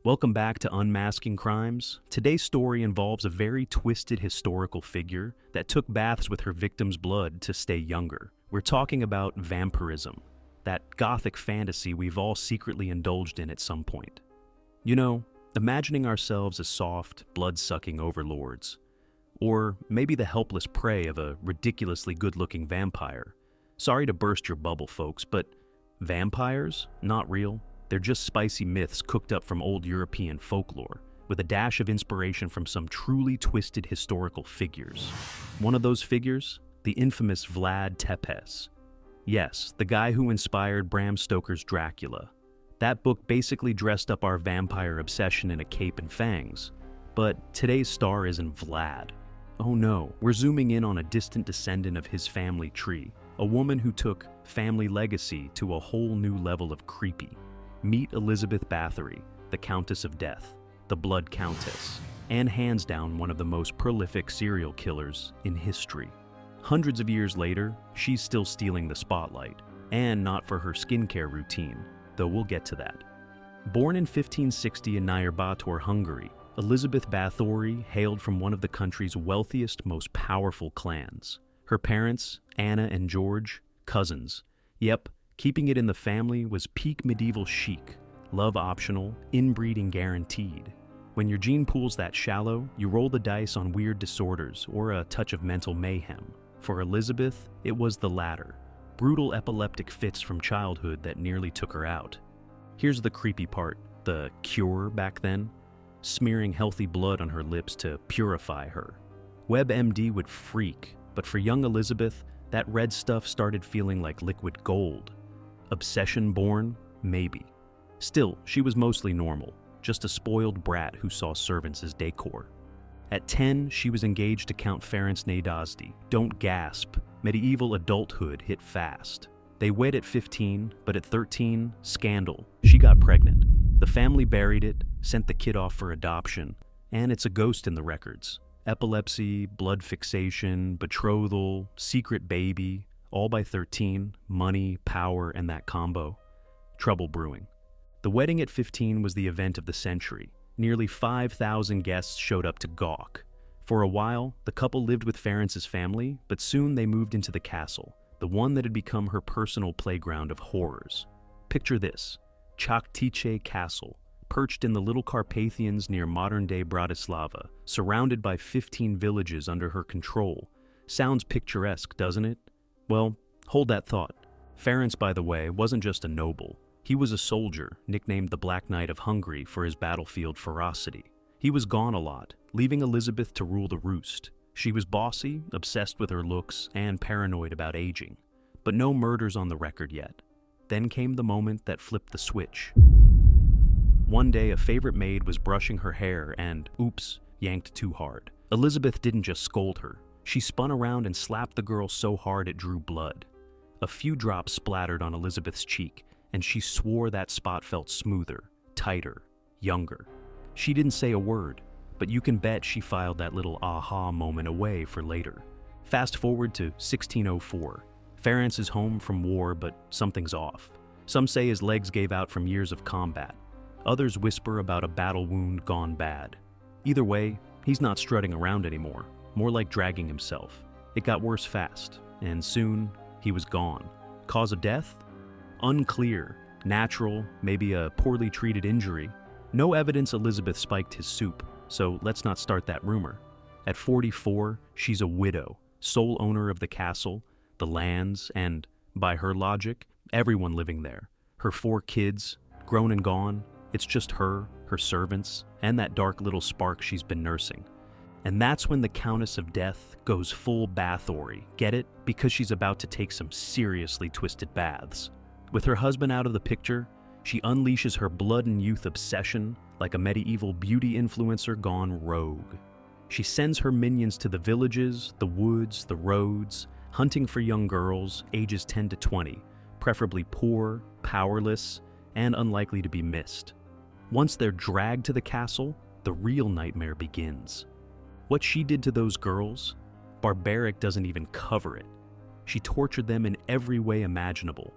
Welcome back to Unmasking Crimes. Today's story involves a very twisted historical figure that took baths with her victim's blood to stay younger. We're talking about vampirism, that gothic fantasy we've all secretly indulged in at some point. You know, imagining ourselves as soft, blood-sucking overlords. Or maybe the helpless prey of a ridiculously good-looking vampire. Sorry to burst your bubble, folks, but vampires? Not real. They're just spicy myths cooked up from old European folklore, with a dash of inspiration from some truly twisted historical figures. One of those figures? The infamous Vlad Tepes. Yes, the guy who inspired Bram Stoker's Dracula. That book basically dressed up our vampire obsession in a cape and fangs. But today's star isn't Vlad. Oh no, we're zooming in on a distant descendant of his family tree, a woman who took family legacy to a whole new level of creepy. Meet Elisabeth Bathory, the Countess of Death, the Blood Countess, and hands down one of the most prolific serial killers in history. Hundreds of years later, she's still stealing the spotlight, and not for her skincare routine, though we'll get to that. Born in 1560 in Nyírbátor, Hungary, Elisabeth Bathory hailed from one of the country's wealthiest, most powerful clans. Her parents, Anna and George, cousins. Yep, keeping it in the family was peak medieval chic, love optional, inbreeding guaranteed. When your gene pool's that shallow, you roll the dice on weird disorders or a touch of mental mayhem. For Elisabeth, it was the latter. Brutal epileptic fits from childhood that nearly took her out. Here's the creepy part, the cure back then. Smearing healthy blood on her lips to purify her. WebMD would freak, but for young Elisabeth, that red stuff started feeling like liquid gold. Obsession born? Maybe. Still, she was mostly normal, just a spoiled brat who saw servants as decor. At 10, she was engaged to Count Ferenc Nadasdy. Don't gasp. Medieval adulthood hit fast. They wed at 15, but at 13, scandal. She got pregnant. The family buried it, sent the kid off for adoption, and it's a ghost in the records. Epilepsy, blood fixation, betrothal, secret baby, all by 13, money, power, and that combo. Trouble brewing. The wedding at 15 was the event of the century. Nearly 5,000 guests showed up to gawk. For a while, the couple lived with Ferenc's family, but soon they moved into the castle, the one that had become her personal playground of horrors. Picture this, Chaktice Castle, perched in the Little Carpathians near modern-day Bratislava, surrounded by 15 villages under her control. Sounds picturesque, doesn't it? Well, hold that thought. Ferenc, by the way, wasn't just a noble. He was a soldier, nicknamed the Black Knight of Hungary for his battlefield ferocity. He was gone a lot, leaving Elisabeth to rule the roost. She was bossy, obsessed with her looks, and paranoid about aging. But no murders on the record yet. Then came the moment that flipped the switch. One day, a favorite maid was brushing her hair and, oops, yanked too hard. Elisabeth didn't just scold her. She spun around and slapped the girl so hard it drew blood. A few drops splattered on Elisabeth's cheek, and she swore that spot felt smoother, tighter, younger. She didn't say a word, but you can bet she filed that little aha moment away for later. Fast forward to 1604. Ferenc is home from war, but something's off. Some say his legs gave out from years of combat. Others whisper about a battle wound gone bad. Either way, he's not strutting around anymore, more like dragging himself. It got worse fast, and soon he was gone. Cause of death? Unclear. Natural, maybe a poorly treated injury. No evidence Elisabeth spiked his soup, so let's not start that rumor. At 44, she's a widow, sole owner of the castle, the lands, and, by her logic, everyone living there. Her 4 kids, grown and gone. It's just her, her servants, and that dark little spark she's been nursing. And that's when the Countess of Death goes full Bathory. Get it? Because she's about to take some seriously twisted baths. With her husband out of the picture, she unleashes her blood and youth obsession like a medieval beauty influencer gone rogue. She sends her minions to the villages, the woods, the roads, hunting for young girls ages 10 to 20, preferably poor, powerless, and unlikely to be missed. Once they're dragged to the castle, the real nightmare begins. What she did to those girls, barbaric doesn't even cover it. She tortured them in every way imaginable.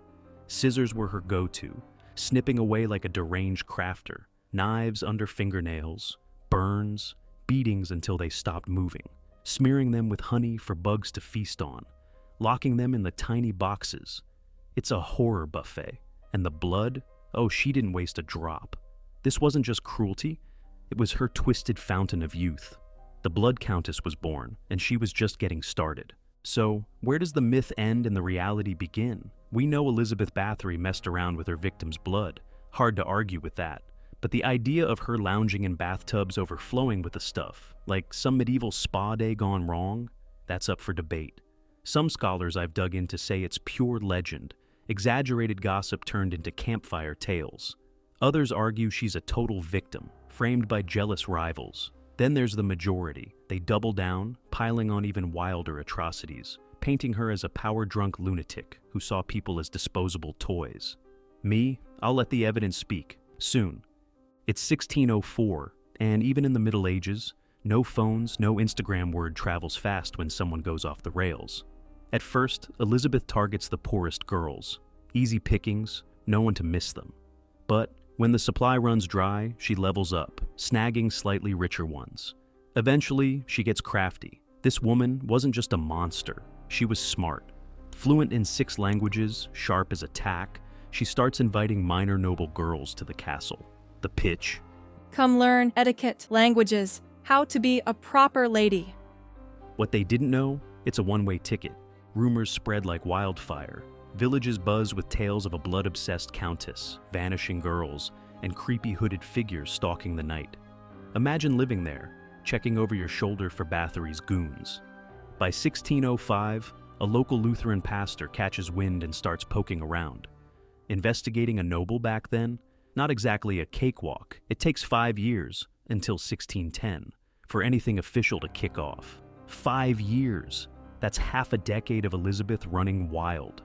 Scissors were her go-to, snipping away like a deranged crafter. knives under fingernails, burns, beatings until they stopped moving, smearing them with honey for bugs to feast on, locking them in the tiny boxes. It's a horror buffet. And the blood? Oh, she didn't waste a drop. This wasn't just cruelty, it was her twisted fountain of youth. The Blood Countess was born, and she was just getting started. So, where does the myth end and the reality begin? We know Elisabeth Bathory messed around with her victim's blood. Hard to argue with that. But the idea of her lounging in bathtubs overflowing with the stuff, like some medieval spa day gone wrong, that's up for debate. Some scholars I've dug into say it's pure legend, exaggerated gossip turned into campfire tales. Others argue she's a total victim, framed by jealous rivals. Then there's the majority. They double down, piling on even wilder atrocities, painting her as a power-drunk lunatic who saw people as disposable toys. Me, I'll let the evidence speak, soon. It's 1604, and even in the Middle Ages, no phones, no Instagram word travels fast when someone goes off the rails. At first, Elisabeth targets the poorest girls. Easy pickings, no one to miss them. But when the supply runs dry, she levels up, snagging slightly richer ones. Eventually, she gets crafty. This woman wasn't just a monster, she was smart. Fluent in 6 languages, sharp as a tack, she starts inviting minor noble girls to the castle. The pitch: come learn etiquette, languages, how to be a proper lady. What they didn't know, it's a one-way ticket. Rumors spread like wildfire. Villages buzz with tales of a blood-obsessed countess, vanishing girls, and creepy hooded figures stalking the night. Imagine living there, checking over your shoulder for Bathory's goons. By 1605, a local Lutheran pastor catches wind and starts poking around. Investigating a noble back then? Not exactly a cakewalk. It takes 5 years, until 1610, for anything official to kick off. 5 years! That's half a decade of Elisabeth running wild.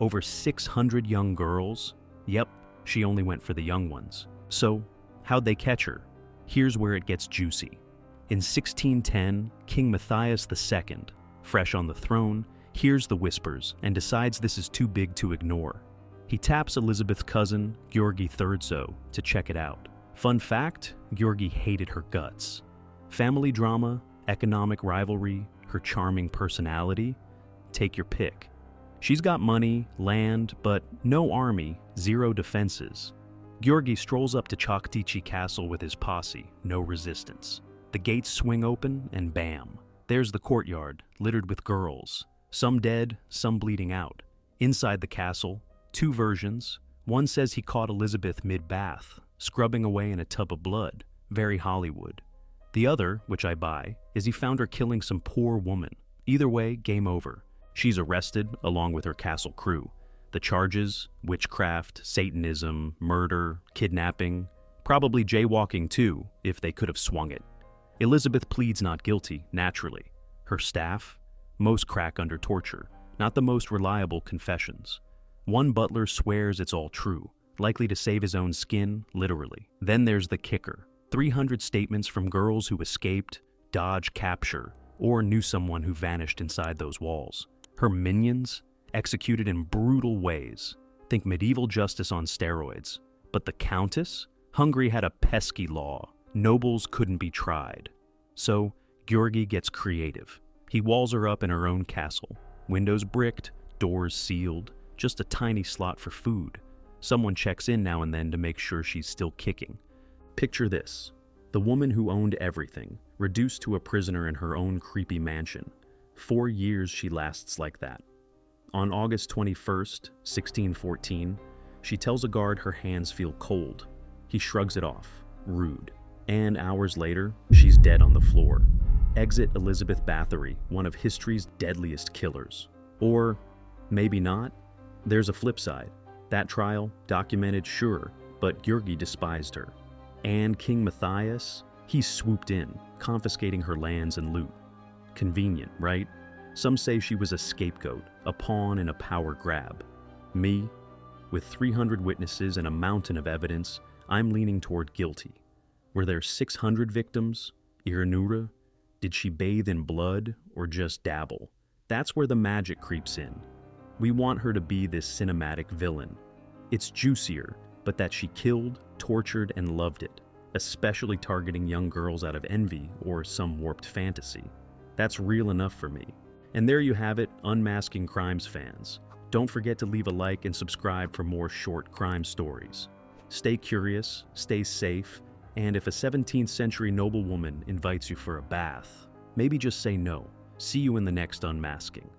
Over 600 young girls? Yep, she only went for the young ones. So, how'd they catch her? Here's where it gets juicy. In 1610, King Matthias II, fresh on the throne, hears the whispers and decides this is too big to ignore. He taps Elisabeth's cousin, Georgi III, to check it out. Fun fact, Georgi hated her guts. Family drama, economic rivalry, her charming personality? Take your pick. She's got money, land, but no army, 0 defenses. Georgi strolls up to Choktichi Castle with his posse, no resistance. The gates swing open, and bam. There's the courtyard, littered with girls. Some dead, some bleeding out. Inside the castle, 2 versions. One says he caught Elisabeth mid-bath, scrubbing away in a tub of blood. Very Hollywood. The other, which I buy, is he found her killing some poor woman. Either way, game over. She's arrested, along with her castle crew. The charges: witchcraft, Satanism, murder, kidnapping, probably jaywalking too, if they could have swung it. Elisabeth pleads not guilty, naturally. Her staff? Most crack under torture, not the most reliable confessions. One butler swears it's all true, likely to save his own skin, literally. Then there's the kicker. 300 statements from girls who escaped, dodged capture, or knew someone who vanished inside those walls. Her minions? Executed in brutal ways. Think medieval justice on steroids. But the Countess? Hungary had a pesky law. Nobles couldn't be tried. So, Georgi gets creative. He walls her up in her own castle. Windows bricked, doors sealed, just a tiny slot for food. Someone checks in now and then to make sure she's still kicking. Picture this. The woman who owned everything, reduced to a prisoner in her own creepy mansion. 4 years she lasts like that. On August 21st, 1614, she tells a guard her hands feel cold. He shrugs it off, rude. And hours later, she's dead on the floor. Exit Elisabeth Bathory, one of history's deadliest killers. Or maybe not. There's a flip side. That trial, documented, sure, but Georgi despised her. And King Matthias? He swooped in, confiscating her lands and loot. Convenient, right? Some say she was a scapegoat, a pawn in a power grab. Me, with 300 witnesses and a mountain of evidence, I'm leaning toward guilty. Were there 600 victims? Iranura? Did she bathe in blood or just dabble? That's where the magic creeps in. We want her to be this cinematic villain. It's juicier, but that she killed, tortured, and loved it, especially targeting young girls out of envy or some warped fantasy. That's real enough for me. And there you have it, Unmasking Crimes fans. Don't forget to leave a like and subscribe for more short crime stories. Stay curious, stay safe, and if a 17th century noblewoman invites you for a bath, maybe just say no. See you in the next Unmasking.